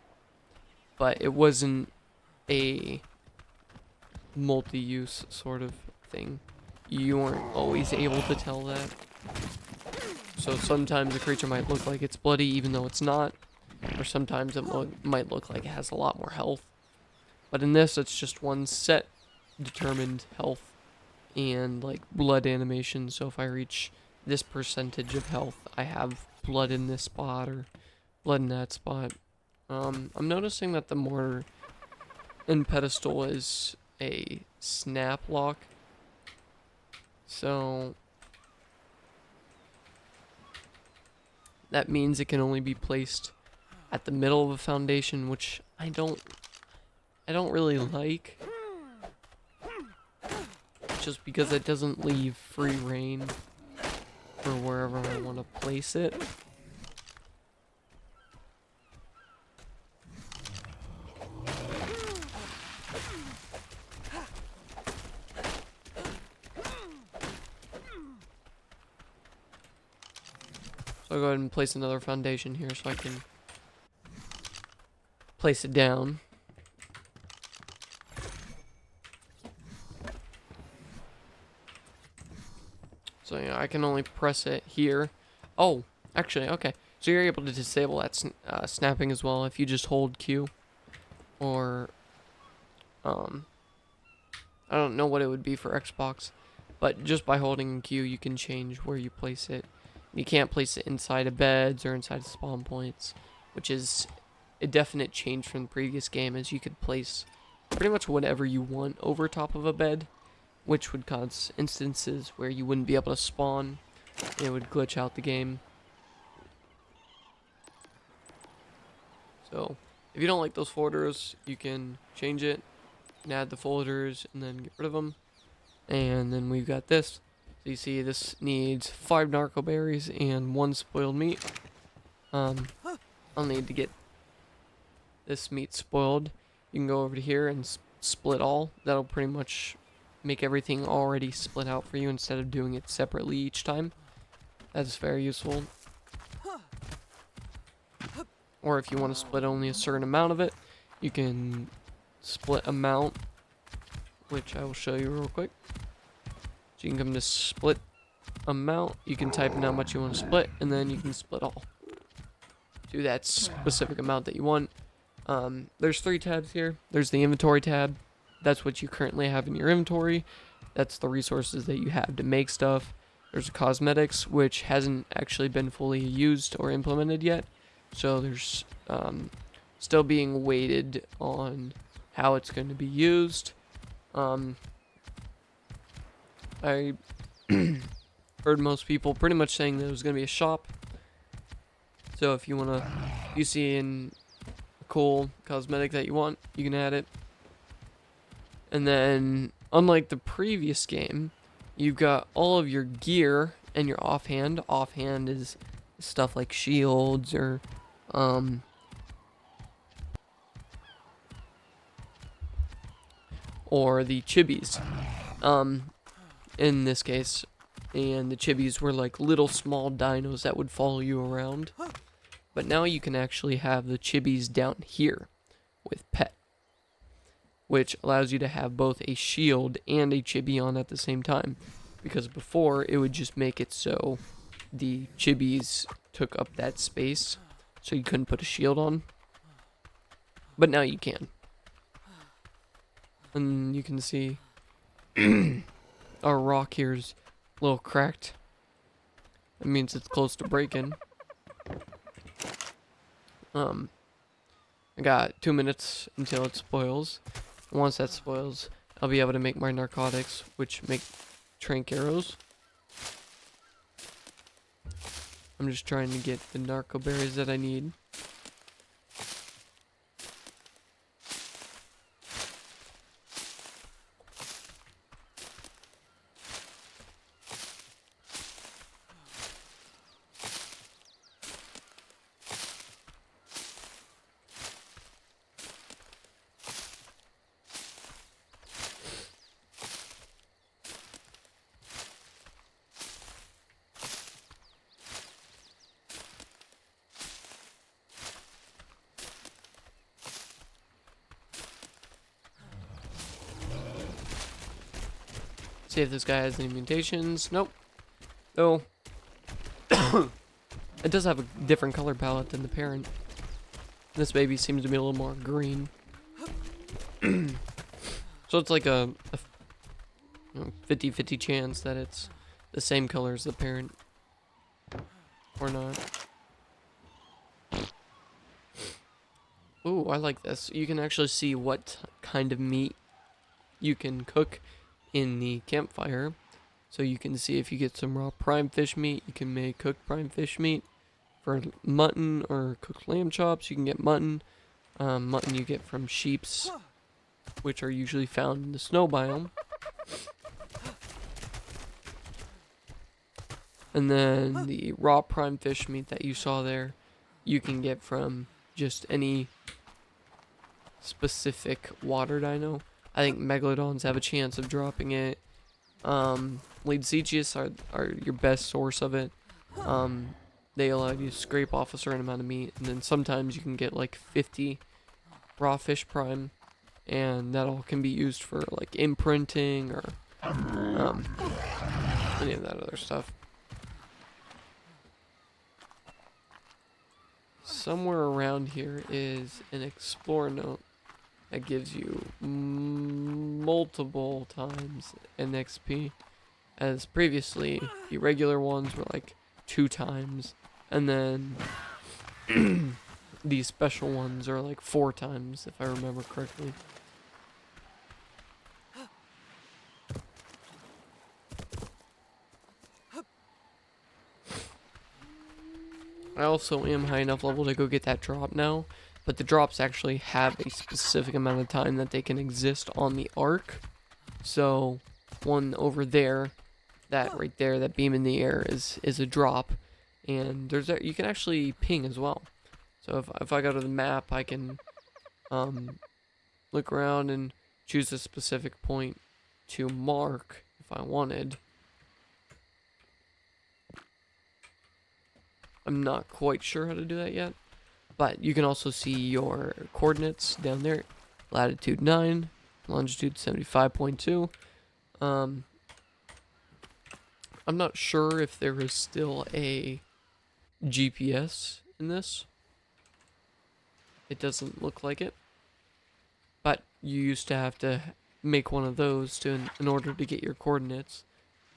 But it wasn't a multi-use sort of thing. You weren't always able to tell that. So sometimes a creature might look like it's bloody even though it's not. Or sometimes it might look like it has a lot more health. But in this, it's just one set determined health and like blood animation. So if I reach this percentage of health, I have blood in this spot or blood in that spot. I'm noticing that the mortar and pedestal is a snap lock. So that means it can only be placed at the middle of a foundation, which I don't really like, just because it doesn't leave free reign for wherever I want to place it. So I'll go ahead and place another foundation here so I can place it down. So yeah, I can only press it here. Oh, actually, okay. So you're able to disable that snapping as well if you just hold Q. Or, I don't know what it would be for Xbox. But just by holding Q, you can change where you place it. You can't place it inside of beds or inside of spawn points, which is a definite change from the previous game, as you could place pretty much whatever you want over top of a bed, which would cause instances where you wouldn't be able to spawn. It would glitch out the game. So, if you don't like those folders, you can change it and add the folders and then get rid of them. And then we've got this. So you see this needs 5 narco berries and 1 spoiled meat. I'll need to get this meat spoiled. You can go over to here and split all. That'll pretty much make everything already split out for you instead of doing it separately each time. That's very useful. Or if you want to split only a certain amount of it, you can split amount, which I will show you real quick. So you can come to split amount, you can type in how much you want to split, and then you can split all. Do that specific amount that you want. There's 3 tabs here. There's the inventory tab. That's what you currently have in your inventory. That's the resources that you have to make stuff. There's cosmetics, which hasn't actually been fully used or implemented yet. So there's still being weighted on how it's going to be used. I heard most people pretty much saying that it was going to be a shop. So if you see in a cool cosmetic that you want, you can add it. And then, unlike the previous game, you've got all of your gear and your offhand. Offhand is stuff like shields or the chibis. In this case, and the chibis were like little small dinos that would follow you around. But now you can actually have the chibis down here with pet, which allows you to have both a shield and a chibi on at the same time. Because before, it would just make it so the chibis took up that space, so you couldn't put a shield on. But now you can. And you can see our rock here's a little cracked. That means it's close to breaking. I got 2 minutes until it spoils. Once that spoils, I'll be able to make my narcotics, which make trank arrows. I'm just trying to get the narco berries that I need. See if this guy has any mutations. Nope. Though, it does have a different color palette than the parent. This baby seems to be a little more green. So it's like a 50-50 chance that it's the same color as the parent. Or not. Ooh, I like this. You can actually see what kind of meat you can cook in the campfire. So you can see if you get some raw prime fish meat, you can make cooked prime fish meat. For mutton or cooked lamb chops, you can get mutton. Mutton you get from sheeps, which are usually found in the snow biome. And then the raw prime fish meat that you saw there, you can get from just any specific water dino. I think megalodons have a chance of dropping it. Leadsichius are your best source of it. They allow you to scrape off a certain amount of meat, and then sometimes you can get like 50 raw fish prime, and that all can be used for like imprinting or any of that other stuff. Somewhere around here is an explore note that gives you multiple times an XP, as previously the regular ones were like 2 times, and then these special ones are like 4 times, if I remember correctly. I also am high enough level to go get that drop now, but the drops actually have a specific amount of time that they can exist on the Ark. So, one over there, that right there, that beam in the air is a drop, and you can actually ping as well. So if I go to the map, I can look around and choose a specific point to mark if I wanted. I'm not quite sure how to do that yet, but you can also see your coordinates down there. Latitude 9, longitude 75.2. I'm not sure if there is still a GPS in this. It doesn't look like it, but you used to have to make one of those in order to get your coordinates.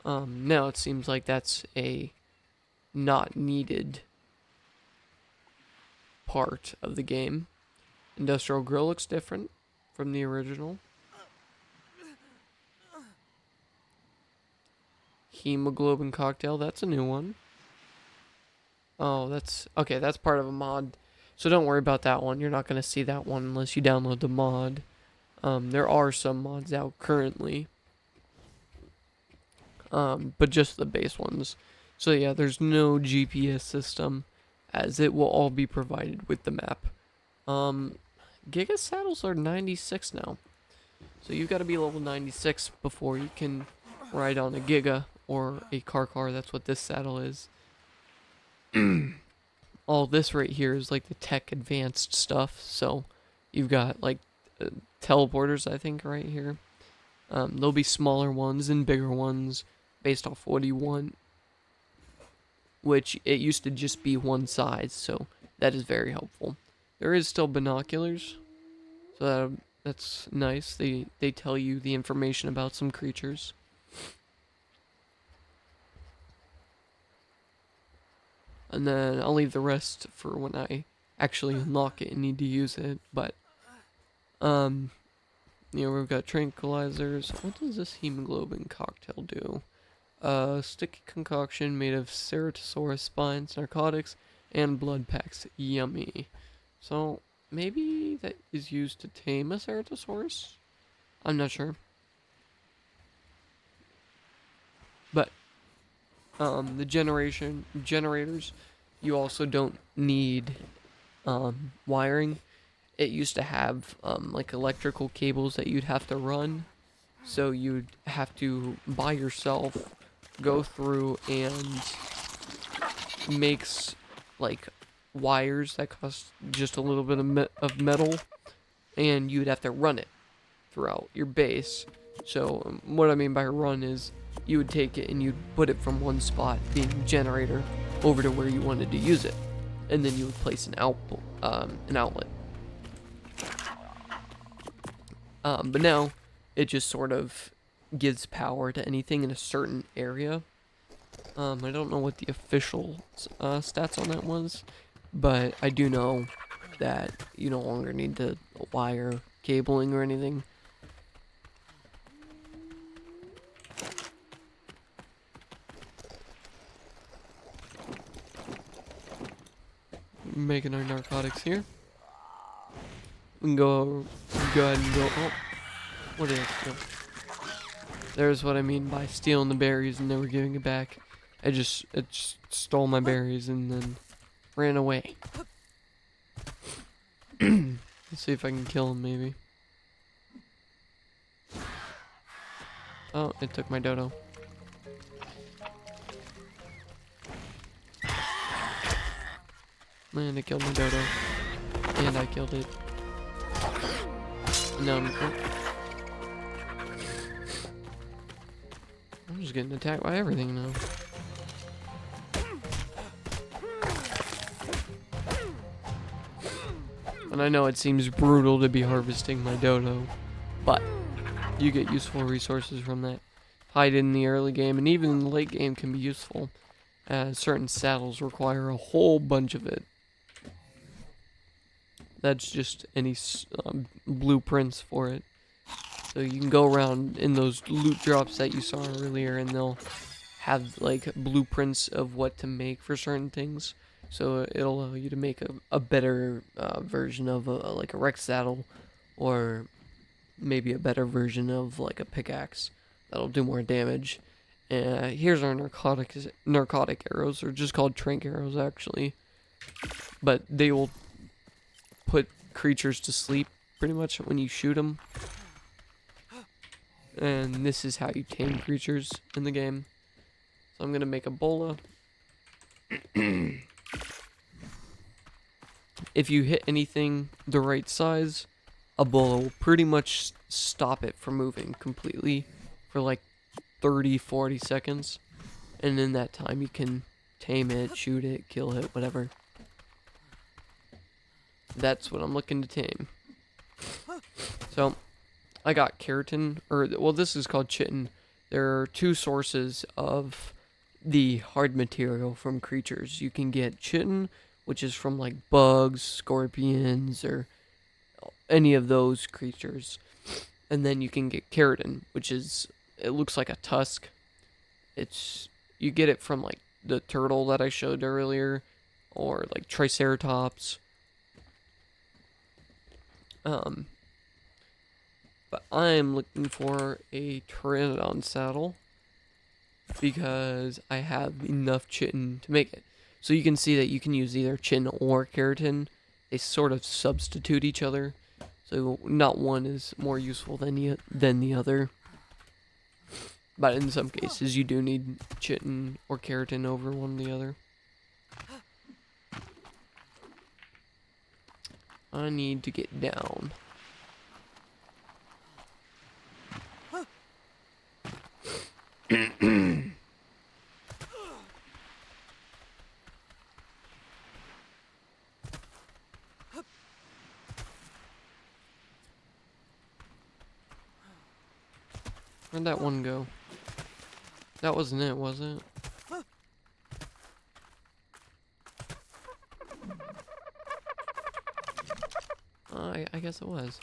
Now it seems like that's a not needed part of the game. Industrial grill looks different from the original. Hemoglobin cocktail, that's a new one. Oh, that's okay, that's part of a mod. So don't worry about that one. You're not going to see that one unless you download the mod. There are some mods out currently. But just the base ones. So yeah, there's no GPS system, as it will all be provided with the map. Giga saddles are 96 now. So you've got to be level 96 before you can ride on a Giga or a car. That's what this saddle is. All this right here is like the tech advanced stuff. So you've got like teleporters, I think, right here. There'll be smaller ones and bigger ones based off what you want, which it used to just be one size, so that is very helpful. There is still binoculars, so that's nice. They tell you the information about some creatures. And then I'll leave the rest for when I actually unlock it and need to use it. But, we've got tranquilizers. What does this hemoglobin cocktail do? Sticky concoction made of ceratosaurus spines, narcotics, and blood packs. Yummy. So, maybe that is used to tame a ceratosaurus? I'm not sure. But, the generators, you also don't need, wiring. It used to have, like electrical cables that you'd have to run. So you'd have to, by yourself, go through and makes like wires that cost just a little bit of metal, and you'd have to run it throughout your base. So what I mean by run is you would take it and you'd put it from one spot, being generator, over to where you wanted to use it, and then you would place an outlet. But now it just sort of gives power to anything in a certain area. I don't know what the official stats on that was, but I do know that you no longer need to wire cabling or anything. Making our narcotics here. We can go ahead and go. Oh, what did I steal? There's what I mean by stealing the berries and never giving it back. It just stole my berries and then ran away. Let's see if I can kill him, maybe. Oh, it took my dodo. Man, it killed my dodo. And I killed it. No, I'm just getting attacked by everything now. And I know it seems brutal to be harvesting my dodo, but you get useful resources from that. Hide in the early game, and even in the late game can be useful, as certain saddles require a whole bunch of it. That's just any blueprints for it. So you can go around in those loot drops that you saw earlier, and they'll have like blueprints of what to make for certain things. So it'll allow you to make a better version of like a Rex saddle, or maybe a better version of like a pickaxe that'll do more damage. Here's our narcotic arrows. They're just called trank arrows actually, but they will put creatures to sleep pretty much when you shoot them. And this is how you tame creatures in the game. So I'm gonna make a bola. If you hit anything the right size, a bola will pretty much stop it from moving completely for like 30-40 seconds. And in that time you can tame it, shoot it, kill it, whatever. That's what I'm looking to tame. So I got keratin, well, this is called chitin. There are two sources of the hard material from creatures. You can get chitin, which is from like bugs, scorpions, or any of those creatures. And then you can get keratin, which is, it looks like a tusk. You get it from like the turtle that I showed earlier, or like triceratops. But I'm looking for a pteranodon saddle because I have enough chitin to make it. So you can see that you can use either chitin or keratin. They sort of substitute each other. So not one is more useful than the other. But in some cases you do need chitin or keratin over one or the other. I need to get down. Where'd that one go? That wasn't it, was it? I guess it was.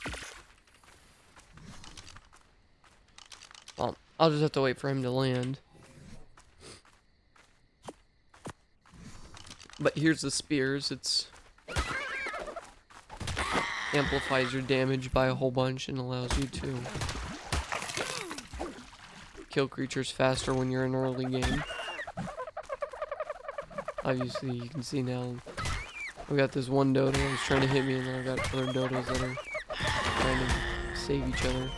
Well, I'll just have to wait for him to land. But here's the spears. It's amplifies your damage by a whole bunch and allows you to kill creatures faster when you're in early game. Obviously, you can see now we got this one dodo who's trying to hit me, and then I got other dodos that are trying to save each other.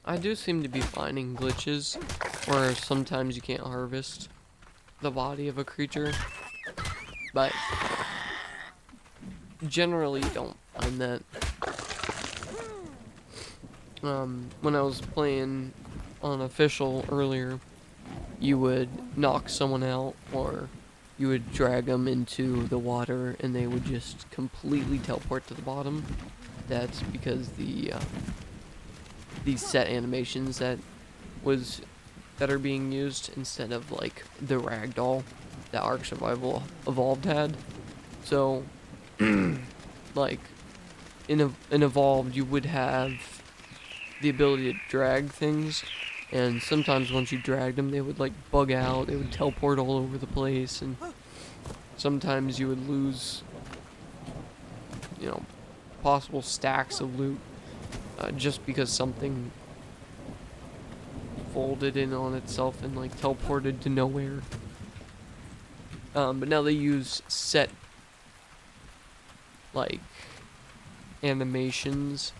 I do seem to be finding glitches where sometimes you can't harvest the body of a creature, but generally you don't find that. When I was playing on official earlier, you would knock someone out, or you would drag them into the water and they would just completely teleport to the bottom. That's because these set animations that are being used instead of like the ragdoll that Ark Survival Evolved had. So like in Evolved you would have the ability to drag things, and sometimes once you dragged them they would like bug out, they would teleport all over the place, and sometimes you would lose, you know, possible stacks of loot just because something folded in on itself and like teleported to nowhere. But now they use set like animations,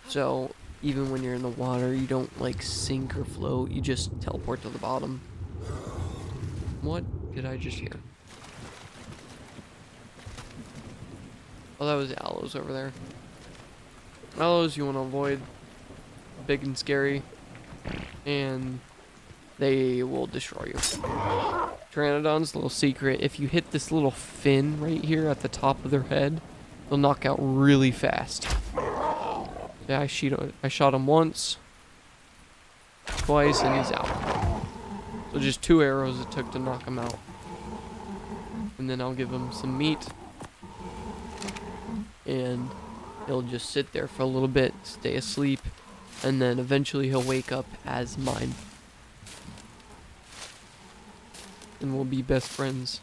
so even when you're in the water you don't like sink or float, you just teleport to the bottom. What did I just hear? Oh, that was aloes over there. Aloes you want to avoid. Big and scary. And they will destroy you. Pteranodons, little secret. If you hit this little fin right here at the top of their head, they'll knock out really fast. Yeah, I shot him once. Twice, and he's out. So just 2 arrows it took to knock him out. And then I'll give him some meat. And he'll just sit there for a little bit, stay asleep, and then eventually he'll wake up as mine. And we'll be best friends.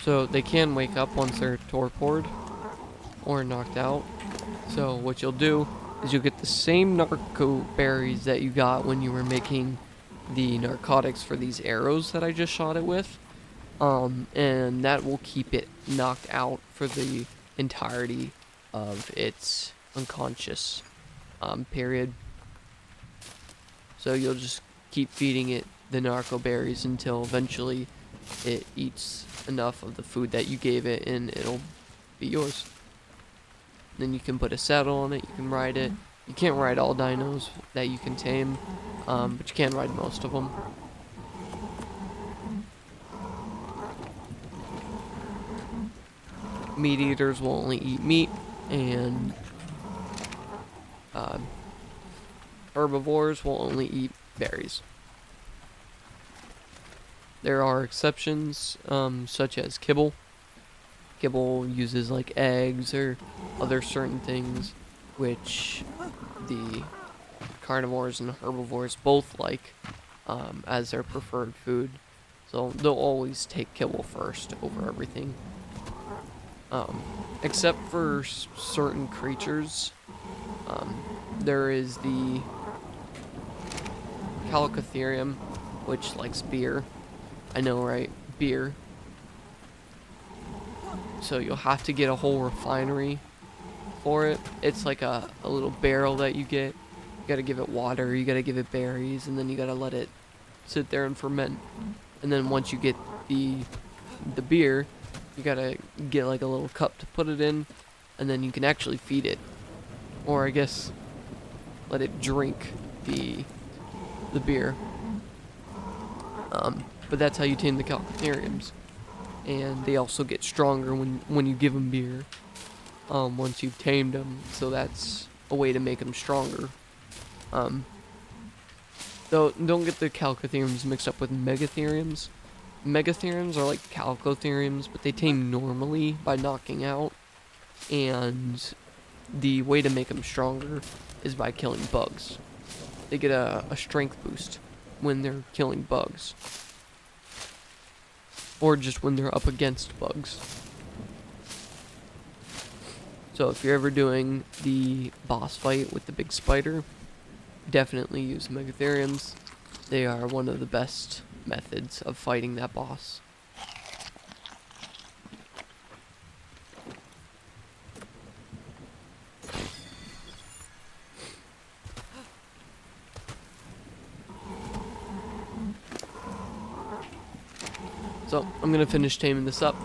So they can wake up once they're torpored or knocked out. So what you'll do is you'll get the same narco berries that you got when you were making the narcotics for these arrows that I just shot it with. And that will keep it knocked out for the entirety of its unconscious period. So you'll just keep feeding it the narco berries until eventually it eats enough of the food that you gave it and it'll be yours. Then you can put a saddle on it, you can ride it. You can't ride all dinos that you can tame, but you can ride most of them. Meat eaters will only eat meat, and herbivores will only eat berries. There are exceptions, such as kibble. Kibble uses like eggs or other certain things, which the carnivores and herbivores both like as their preferred food. So they'll always take kibble first over everything. Except for certain creatures, there is the Calicotherium, which likes beer. I know, right? Beer. So you'll have to get a whole refinery for it. It's like a little barrel that you get. You gotta give it water, you gotta give it berries, and then you gotta let it sit there and ferment. And then once you get the beer, you gotta get like a little cup to put it in, and then you can actually feed it. Or I guess let it drink the beer. But that's how you tame the Calicotheriums. And they also get stronger when you give them beer. Once you've tamed them, so that's a way to make them stronger. Though don't get the Calicotheriums mixed up with Megatheriums. Megatheriums are like Calicotheriums, but they tame normally by knocking out. And the way to make them stronger is by killing bugs. They get a strength boost when they're killing bugs. Or just when they're up against bugs. So if you're ever doing the boss fight with the big spider, definitely use Megatheriums. They are one of the best methods of fighting that boss. So, I'm gonna finish taming this up.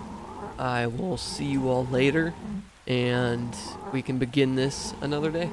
I will see you all later, and we can begin this another day.